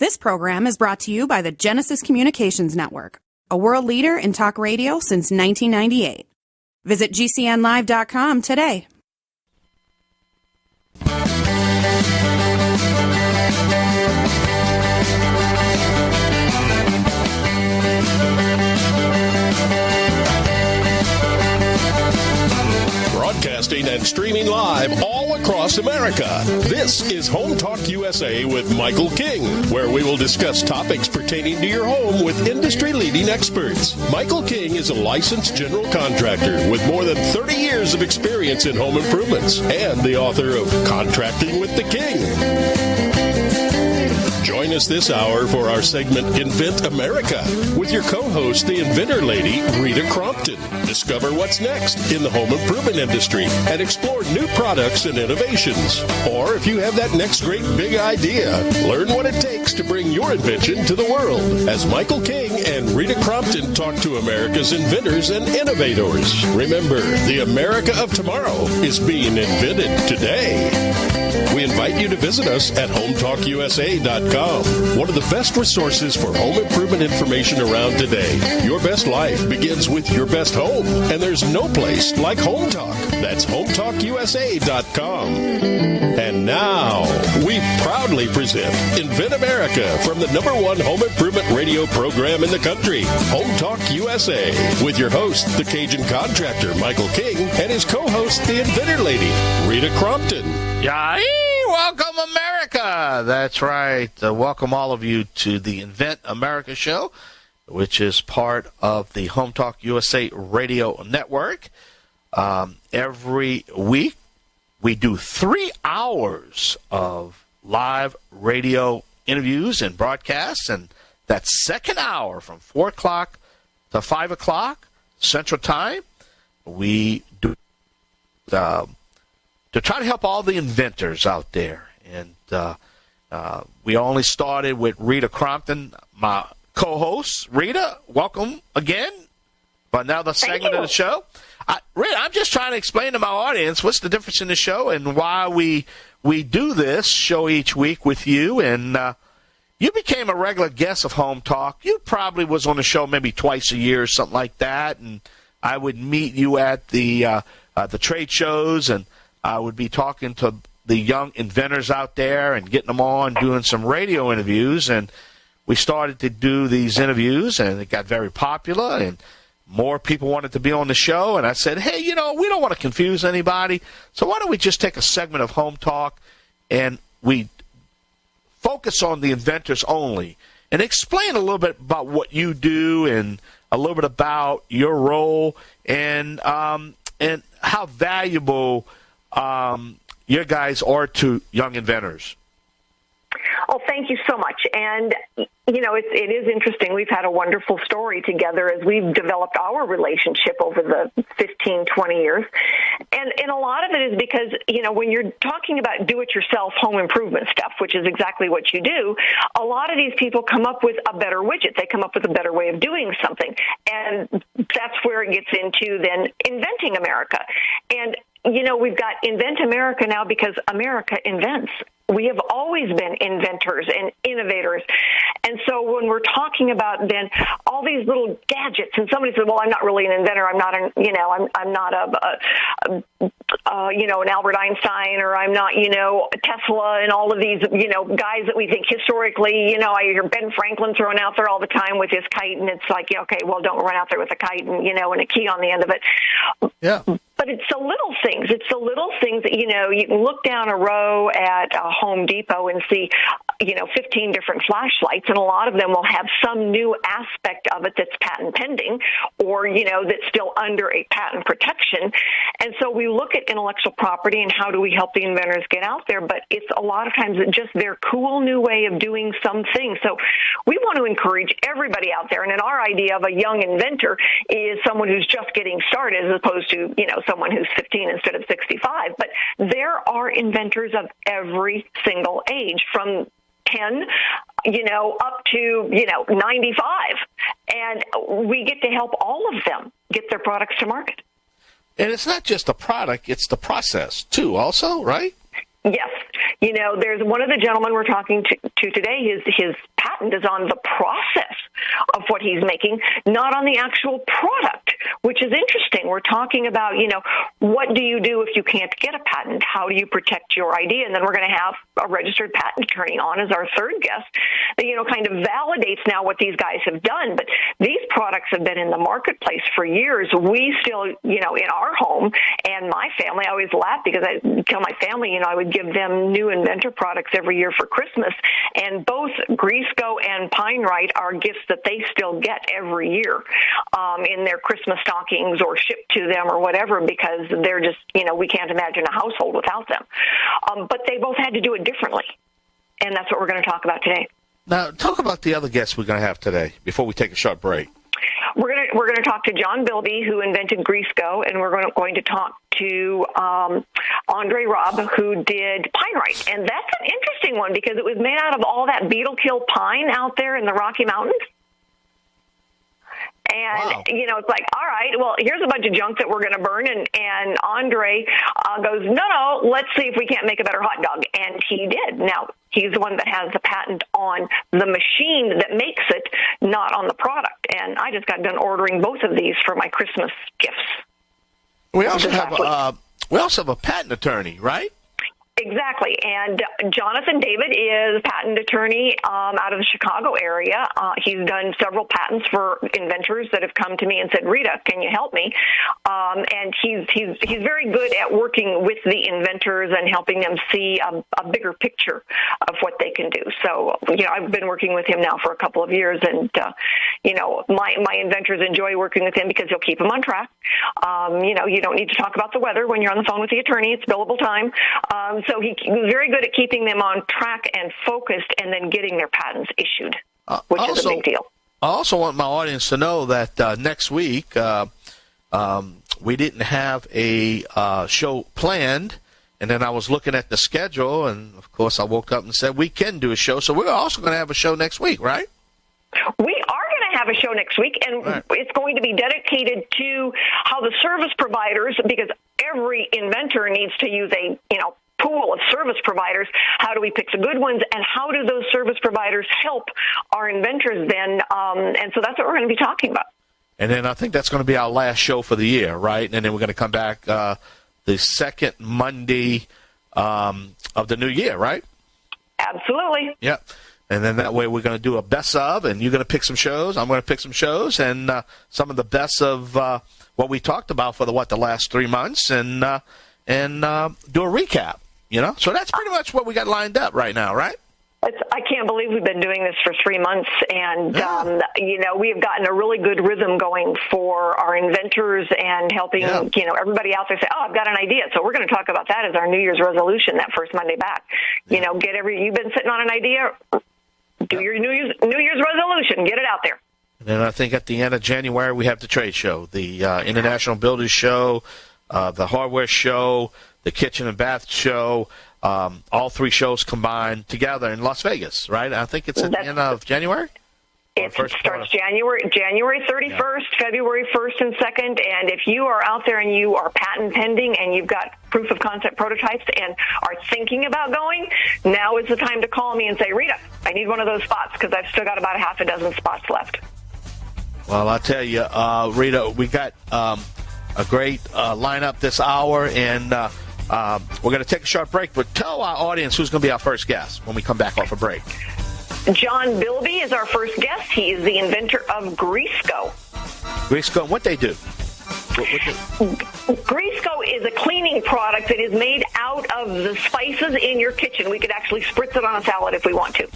This program is brought to you by the Genesis Communications Network, a world leader in talk radio since 1998. Visit GCNlive.com today. Broadcasting and streaming live all across America. This is Home Talk USA with Michael King, where we will discuss topics pertaining to your home with industry-leading experts. Michael King is a licensed general contractor with more than 30 years of experience in home improvements and the author of Contracting with the King. Join us this hour for our segment Invent America with your co-host, the Inventor Lady, Rita Crompton. Discover what's next in the home improvement industry and explore new products and innovations. Or if you have that next great big idea, learn what it takes to bring your invention to the world as Michael King and Rita Crompton talk to America's inventors and innovators. Remember, the America of tomorrow is being invented today. We invite you to visit us at HomeTalkUSA.com, one of the best resources for home improvement information around today. Your best life begins with your best home, and there's no place like Home Talk. That's HomeTalkUSA.com. And now, we proudly present Invent America from the #1 home improvement radio program in the country, Home Talk USA, with your host, the Cajun contractor, Michael King, and his co-host, the Inventor Lady, Rita Crompton. Yay! Welcome, America! That's right. Welcome all of you to the Invent America show, which is part of the Home Talk USA radio network. Every week, we do 3 hours of live radio interviews and broadcasts, and that second hour from 4 o'clock to 5 o'clock Central Time, we do to try to help all the inventors out there. And we only started with Rita Crompton, my co-host. Rita, welcome again for another segment of the show. Rita, I'm just trying to explain to my audience what's the difference in the show and why we do this show each week with you. And you became a regular guest of Home Talk. You probably was on the show maybe twice a year or something like that. And I would meet you at the trade shows, and I would be talking to the young inventors out there and getting them on, doing some radio interviews. And we started to do these interviews, and it got very popular, and more people wanted to be on the show. And I said, hey, we don't want to confuse anybody, so why don't we just take a segment of Home Talk and we focus on the inventors only and explain a little bit about what you do and a little bit about your role and how valuable your guys are to young inventors. Oh, thank you so much. And, it is interesting. We've had a wonderful story together as we've developed our relationship over the 15, 20 years. And a lot of it is because, when you're talking about do-it-yourself home improvement stuff, which is exactly what you do, a lot of these people come up with a better widget. They come up with a better way of doing something. And that's where it gets into then inventing America. And we've got Invent America now because America invents. We have always been inventors and innovators. And so when we're talking about then all these little gadgets, and somebody says, well, I'm not really an inventor. I'm not an Albert Einstein, or I'm not, Tesla and all of these, guys that we think historically, I hear Ben Franklin thrown out there all the time with his kite, and it's like, okay, well, don't run out there with a kite and, and a key on the end of it. Yeah. But it's the little things. It's the little things that, you can look down a row at Home Depot and see, 15 different flashlights, and a lot of them will have some new aspect of it that's patent pending or, that's still under a patent protection. And so we look at intellectual property and how do we help the inventors get out there, but it's a lot of times just their cool new way of doing something. So we want to encourage everybody out there, and then our idea of a young inventor is someone who's just getting started as opposed to, someone who's 15 instead of 65. But there are inventors of every single age, from 10, up to, 95. And we get to help all of them get their products to market. And it's not just the product, it's the process, too, also, right? Yes. There's one of the gentlemen we're talking to today, his patent is on the process of what he's making, not on the actual product, which is interesting. We're talking about, what do you do if you can't get a patent? How do you protect your idea? And then we're going to have a registered patent attorney on as our third guest that, kind of validates now what these guys have done. But these products have been in the marketplace for years. We still, in our home and my family, I always laugh because I tell my family, I would give them new Inventor products every year for Christmas. And both Greaseco and Pine Right are gifts that they still get every year in their Christmas stockings or shipped to them or whatever, because they're just, we can't imagine a household without them. But they both had to do it differently. And that's what we're going to talk about today. Now, talk about the other guests we're going to have today before we take a short break. We're going to talk to John Bilby, who invented Greaseco, and we're going to talk to Andre Robb, who did Pine Right. And that's an interesting one because it was made out of all that beetle kill pine out there in the Rocky Mountains. And, wow. It's like, all right, well, here's a bunch of junk that we're going to burn. And Andre goes, no, let's see if we can't make a better hot dog. And he did. Now, he's the one that has the patent on the machine that makes it, not on the product. And I just got done ordering both of these for my Christmas gifts. We also have a patent attorney, right? Exactly. And Jonathan David is a patent attorney out of the Chicago area. He's done several patents for inventors that have come to me and said, Rita, can you help me? And he's very good at working with the inventors and helping them see a bigger picture of what they can do. So, I've been working with him now for a couple of years, and, my inventors enjoy working with him because he'll keep them on track. You don't need to talk about the weather when you're on the phone with the attorney. It's billable time. So he's very good at keeping them on track and focused and then getting their patents issued, which is a big deal. I also want my audience to know that next week we didn't have a show planned, and then I was looking at the schedule, and, of course, I woke up and said we can do a show, so we're also going to have a show next week, right? We are going to have a show next week, and right. It's going to be dedicated to how the service providers, because every inventor needs to use a, pool of service providers. How do we pick the good ones, and how do those service providers help our inventors then? And so that's what we're going to be talking about. And then I think that's going to be our last show for the year, right? And then we're going to come back the second Monday of the new year, right? Absolutely. Yeah. And then that way we're going to do a best of, and you're going to pick some shows. I'm going to pick some shows, and some of the best of what we talked about for the last 3 months, and do a recap. So that's pretty much what we got lined up right now, right? I can't believe we've been doing this for 3 months, and we have gotten a really good rhythm going for our inventors and helping everybody out there say, oh, I've got an idea. So we're going to talk about that as our New Year's resolution that first Monday back. You've been sitting on an idea, do your New Year's resolution, get it out there. And then I think at the end of January we have the trade show, the International Builders Show, the Hardware Show, the Kitchen and Bath Show. All three shows combined together in Las Vegas, right? I think it's at the end of January? It starts January 31st, February 1st and 2nd, and if you are out there and you are patent pending and you've got proof of concept prototypes and are thinking about going, now is the time to call me and say, Rita, I need one of those spots because I've still got about a half a dozen spots left. Well, I'll tell you, Rita, we got a great lineup this hour, and we're going to take a short break, but tell our audience who's going to be our first guest when we come back off a break. John Bilby is our first guest. He is the inventor of Greaseco. Greaseco, and what they do? Greaseco is a cleaning product that is made out of the spices in your kitchen. We could actually spritz it on a salad if we want to.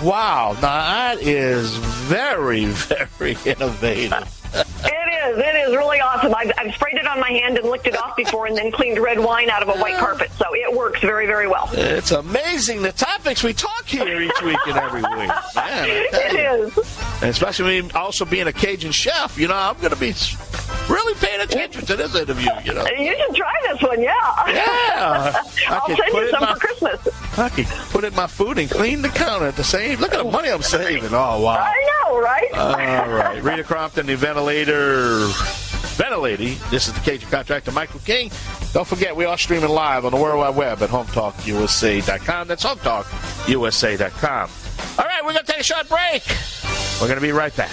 Wow, now that is very, very innovative. It is really awesome. I've sprayed it on my hand and licked it off before and then cleaned red wine out of a white carpet. So it works very, very well. It's amazing the topics we talk here each week and every week. Man, it is. And especially me also being a Cajun chef, I'm going to be really paying attention to this interview, You should try this one, yeah. Yeah. I'll send you some for Christmas. I can put it in my food and clean the counter at the same. Look at the money I'm saving. Oh, wow. I know, right? All right. Rita Crompton, the Inventor Lady. Inventor Lady. This is the Cajun contractor, Michael King. Don't forget, we are streaming live on the World Wide Web at HometalkUSA.com. That's HometalkUSA.com. All right, we're going to take a short break. We're going to be right back.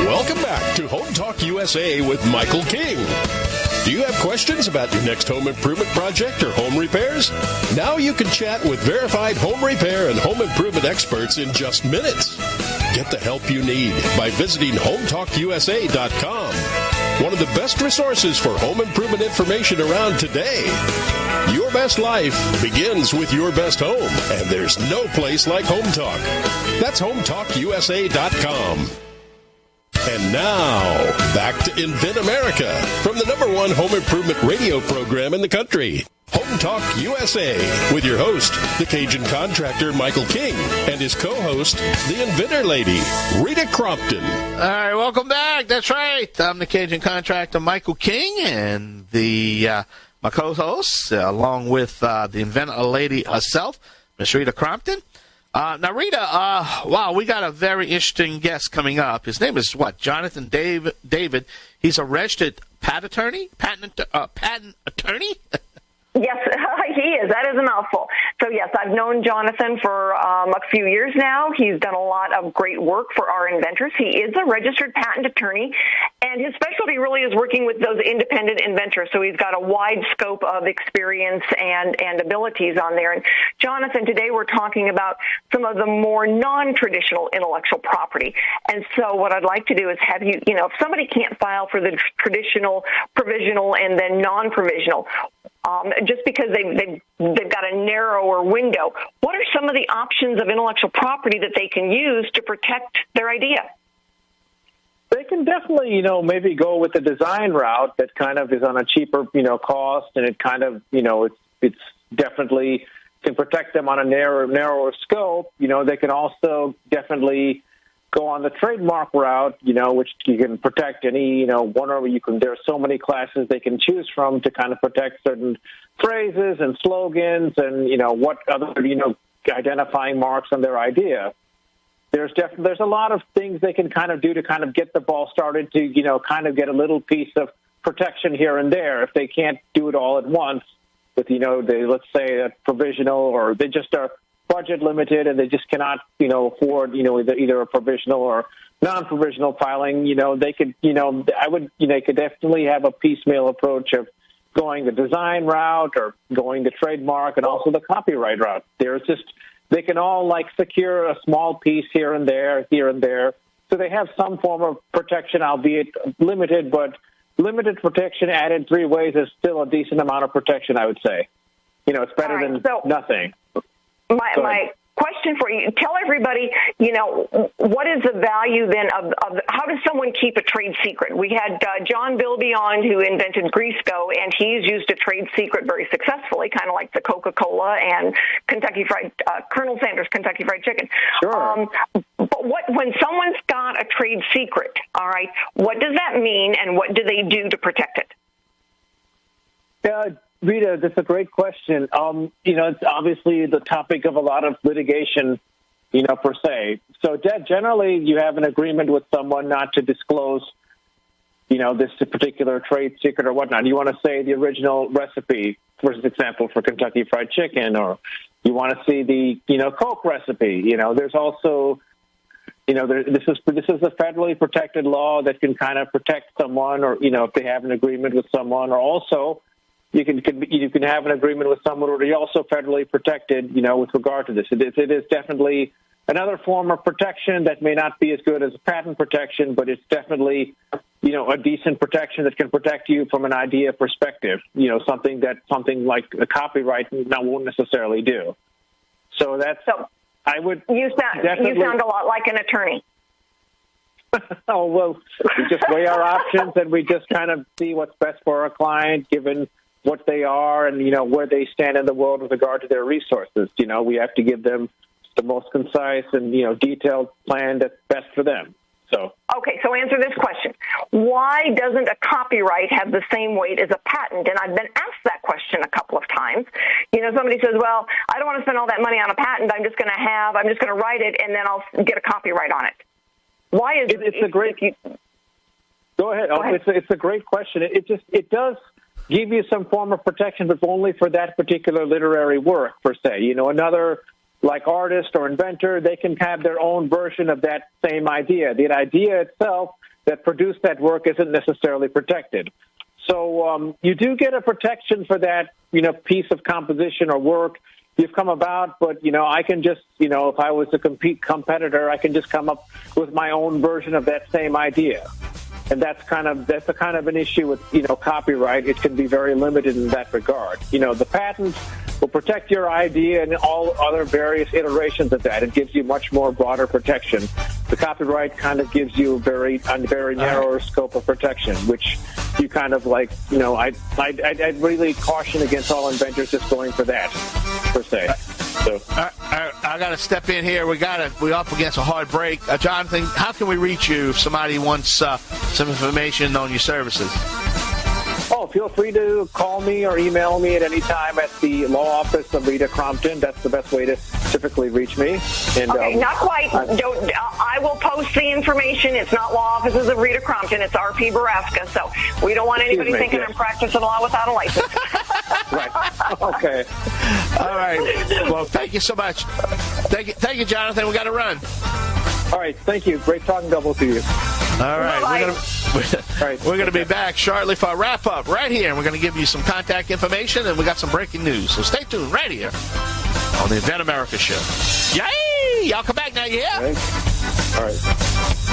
Welcome back to Home Talk USA with Michael King. Do you have questions about your next home improvement project or home repairs? Now you can chat with verified home repair and home improvement experts in just minutes. Get the help you need by visiting HometalkUSA.com. One of the best resources for home improvement information around today. Your best life begins with your best home, and there's no place like Home Talk. That's HometalkUSA.com. And now, back to Invent America from the #1 home improvement radio program in the country. Home Talk USA with your host, the Cajun contractor, Michael King, and his co-host, the Inventor Lady, Rita Crompton. All right, welcome back. That's right. I'm the Cajun contractor, Michael King, and my co-host, along with the Inventor Lady herself, Miss Rita Crompton. Now, Rita, wow, we got a very interesting guest coming up. His name is what? Jonathan David. He's a registered patent attorney? Yes, he is. That is a mouthful. So, yes, I've known Jonathan for a few years now. He's done a lot of great work for our inventors. He is a registered patent attorney, and his specialty really is working with those independent inventors. So he's got a wide scope of experience and abilities on there. And, Jonathan, today we're talking about some of the more non-traditional intellectual property. And so what I'd like to do is have you, if somebody can't file for the traditional, provisional, and then non-provisional, just because they've got a narrower window, what are some of the options of intellectual property that they can use to protect their idea? They can definitely, maybe go with the design route that kind of is on a cheaper, cost, and it kind of, it's definitely can protect them on a narrower scope. They can also definitely go on the trademark route, which you can protect any, there's so many classes they can choose from to kind of protect certain phrases and slogans and, what other, identifying marks on their idea. There's a lot of things they can kind of do to kind of get the ball started to, kind of get a little piece of protection here and there if they can't do it all at once with, let's say a provisional, or they just are budget limited and they just cannot, afford, either a provisional or non-provisional filing. They could, they could definitely have a piecemeal approach of going the design route or going the trademark and also the copyright route. They can all secure a small piece here and there. So they have some form of protection, albeit limited, but limited protection added 3 ways is still a decent amount of protection, I would say. It's better than nothing. My question for you, tell everybody, what is the value then of how does someone keep a trade secret? We had John Bilby on who invented Greasco, and he's used a trade secret very successfully, kind of like the Coca-Cola and Colonel Sanders Kentucky Fried Chicken. Sure. But when someone's got a trade secret, all right, what does that mean, and what do they do to protect it? Rita, that's a great question. It's obviously the topic of a lot of litigation, per se. So generally you have an agreement with someone not to disclose, this particular trade secret or whatnot. You want to say the original recipe, for example, for Kentucky Fried Chicken, or you want to see the, Coke recipe. There's also, this is a federally protected law that can kind of protect someone, or, if they have an agreement with someone, or also you can have an agreement with someone where you're also federally protected, with regard to this. It is definitely another form of protection that may not be as good as patent protection, but it's definitely, a decent protection that can protect you from an idea perspective, something like a copyright won't necessarily do. So I would. You sound a lot like an attorney. Oh, well, we just weigh our options and we just kind of see what's best for our client, given what they are and, where they stand in the world with regard to their resources. We have to give them the most concise and, detailed plan that's best for them. So. Okay, so answer this question. Why doesn't a copyright have the same weight as a patent? And I've been asked that question a couple of times. You know, somebody says, well, I don't want to spend all that money on a patent. I'm just going to write it, and then I'll get a copyright on it. Why is it? It's a great. Go ahead. It's a great question. It does give you some form of protection, but only for that particular literary work, per se. You know, another, like artist or inventor, they can have their own version of that same idea. The idea itself that produced that work isn't necessarily protected. So you do get a protection for that, you know, piece of composition or work you've come about. But, you know, I can just, you know, if I was a competitor, I can just come up with my own version of that same idea. And that's a kind of an issue with, you know, copyright. It can be very limited in that regard. You know, the patent will protect your idea and all other various iterations of that. It gives you much more broader protection. The copyright kind of gives you a very narrower scope of protection, which you kind of like, you know, I'd really caution against all inventors just going for that, per se. So. I got to step in here. We're up against a hard break. Jonathan, how can we reach you if somebody wants some information on your services? Oh, feel free to call me or email me at any time at the law office of Rita Crompton. That's the best way to typically reach me. And, okay, not quite. I will post the information. It's not law offices of Rita Crompton. It's R.P. Baraska. So we don't want anybody thinking I'm practicing law without a license. Right. Okay. All right. Well, thank you so much. Thank you, Jonathan. We got to run. All right. Thank you. Great talking double to you. All right. We're going to be back shortly for a wrap-up right here. And we're going to give you some contact information, and we got some breaking news. So stay tuned right here on the Invent America Show. Yay! Y'all come back now, yeah? Thanks. All right.